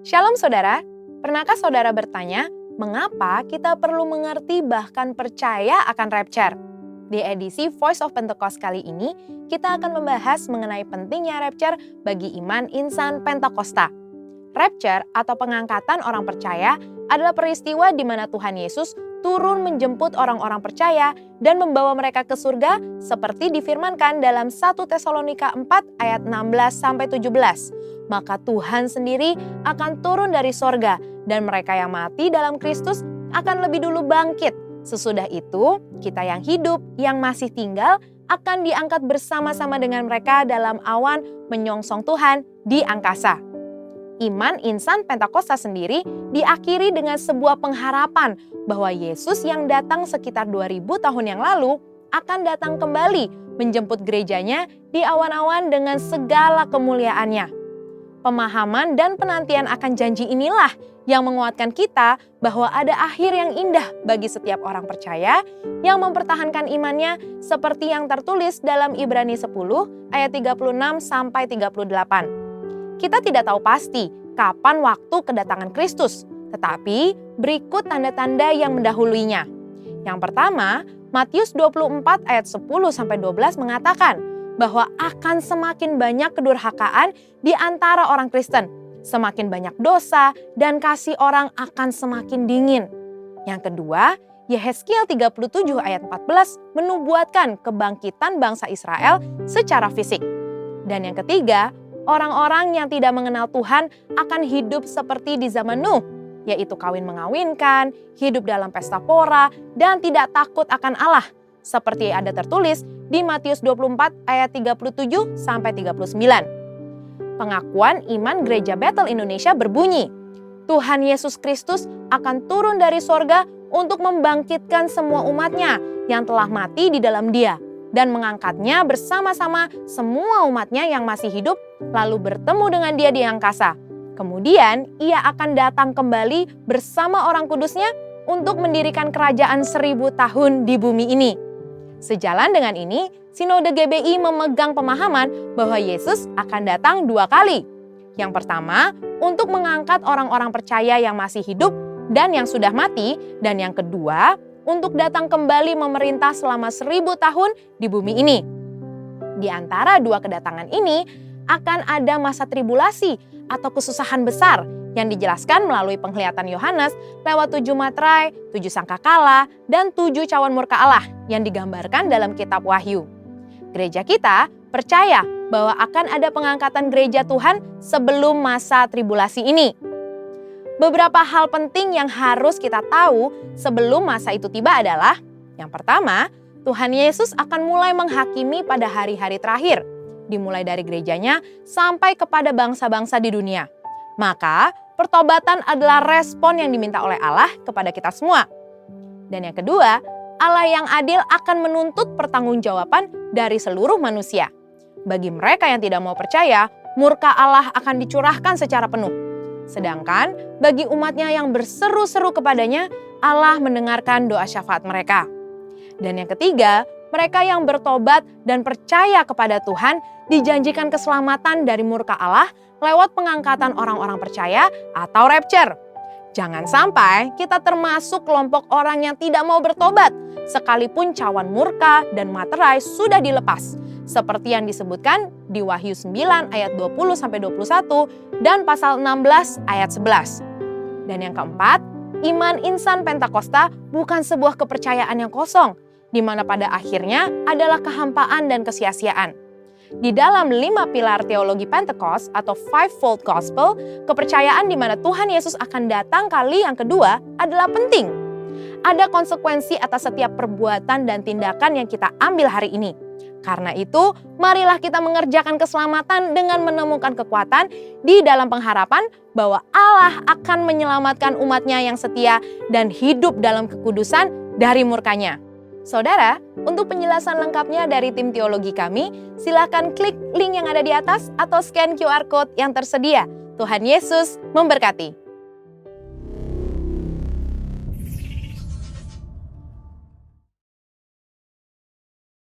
Shalom saudara, pernahkah saudara bertanya, mengapa kita perlu mengerti bahkan percaya akan rapture? Di edisi Voice of Pentecost kali ini, kita akan membahas mengenai pentingnya rapture bagi iman insan Pentakosta. Rapture atau pengangkatan orang percaya adalah peristiwa di mana Tuhan Yesus turun menjemput orang-orang percaya dan membawa mereka ke surga seperti difirmankan dalam 1 Tesalonika 4 ayat 16-17. Maka Tuhan sendiri akan turun dari sorga dan mereka yang mati dalam Kristus akan lebih dulu bangkit. Sesudah itu, kita yang hidup, yang masih tinggal, akan diangkat bersama-sama dengan mereka dalam awan menyongsong Tuhan di angkasa. Iman insan Pentakosta sendiri diakhiri dengan sebuah pengharapan bahwa Yesus yang datang sekitar 2000 tahun yang lalu akan datang kembali menjemput gerejanya di awan-awan dengan segala kemuliaannya. Pemahaman dan penantian akan janji inilah yang menguatkan kita bahwa ada akhir yang indah bagi setiap orang percaya yang mempertahankan imannya seperti yang tertulis dalam Ibrani 10 ayat 36-38. Kita tidak tahu pasti kapan waktu kedatangan Kristus, tetapi berikut tanda-tanda yang mendahuluinya. Yang pertama, Matius 24 ayat 10-12 mengatakan bahwa akan semakin banyak kedurhakaan di antara orang Kristen, semakin banyak dosa dan kasih orang akan semakin dingin. Yang kedua, Yehezkiel 37 ayat 14 menubuatkan kebangkitan bangsa Israel secara fisik. Dan yang ketiga, orang-orang yang tidak mengenal Tuhan akan hidup seperti di zaman Nuh, yaitu kawin mengawinkan, hidup dalam pesta pora, dan tidak takut akan Allah, seperti ada tertulis di Matius 24 ayat 37-39. Pengakuan iman Gereja Bethel Indonesia berbunyi, Tuhan Yesus Kristus akan turun dari sorga untuk membangkitkan semua umatnya yang telah mati di dalam Dia dan mengangkatnya bersama-sama semua umatnya yang masih hidup lalu bertemu dengan Dia di angkasa. Kemudian Ia akan datang kembali bersama orang kudusnya untuk mendirikan kerajaan 1000 tahun di bumi ini. Sejalan dengan ini, Sinode GBI memegang pemahaman bahwa Yesus akan datang 2 kali. Yang pertama, untuk mengangkat orang-orang percaya yang masih hidup dan yang sudah mati. Dan yang kedua, untuk datang kembali memerintah selama 1000 tahun di bumi ini. Di antara 2 kedatangan ini, akan ada masa tribulasi atau kesusahan besar yang dijelaskan melalui penglihatan Yohanes lewat 7 materai, 7 sangkakala, dan 7 cawan murka Allah yang digambarkan dalam kitab Wahyu. Gereja kita percaya bahwa akan ada pengangkatan gereja Tuhan sebelum masa tribulasi ini. Beberapa hal penting yang harus kita tahu sebelum masa itu tiba adalah, yang pertama, Tuhan Yesus akan mulai menghakimi pada hari-hari terakhir, dimulai dari gerejanya sampai kepada bangsa-bangsa di dunia. Maka, pertobatan adalah respon yang diminta oleh Allah kepada kita semua. Dan yang kedua, Allah yang adil akan menuntut pertanggungjawaban dari seluruh manusia. Bagi mereka yang tidak mau percaya, murka Allah akan dicurahkan secara penuh. Sedangkan bagi umatnya yang berseru-seru kepadanya, Allah mendengarkan doa syafaat mereka. Dan yang ketiga, mereka yang bertobat dan percaya kepada Tuhan dijanjikan keselamatan dari murka Allah lewat pengangkatan orang-orang percaya atau rapture. Jangan sampai kita termasuk kelompok orang yang tidak mau bertobat, sekalipun cawan murka dan materai sudah dilepas, seperti yang disebutkan di Wahyu 9 ayat 20-21 dan pasal 16 ayat 11. Dan yang keempat, iman insan Pentakosta bukan sebuah kepercayaan yang kosong, di mana pada akhirnya adalah kehampaan dan kesia-siaan. Di dalam 5 pilar teologi Pentecost atau Fivefold Gospel, kepercayaan di mana Tuhan Yesus akan datang kali yang kedua adalah penting. Ada konsekuensi atas setiap perbuatan dan tindakan yang kita ambil hari ini. Karena itu, marilah kita mengerjakan keselamatan dengan menemukan kekuatan di dalam pengharapan bahwa Allah akan menyelamatkan umatnya yang setia dan hidup dalam kekudusan dari murkanya. Saudara, untuk penjelasan lengkapnya dari tim teologi kami, silakan klik link yang ada di atas atau scan QR Code yang tersedia. Tuhan Yesus memberkati.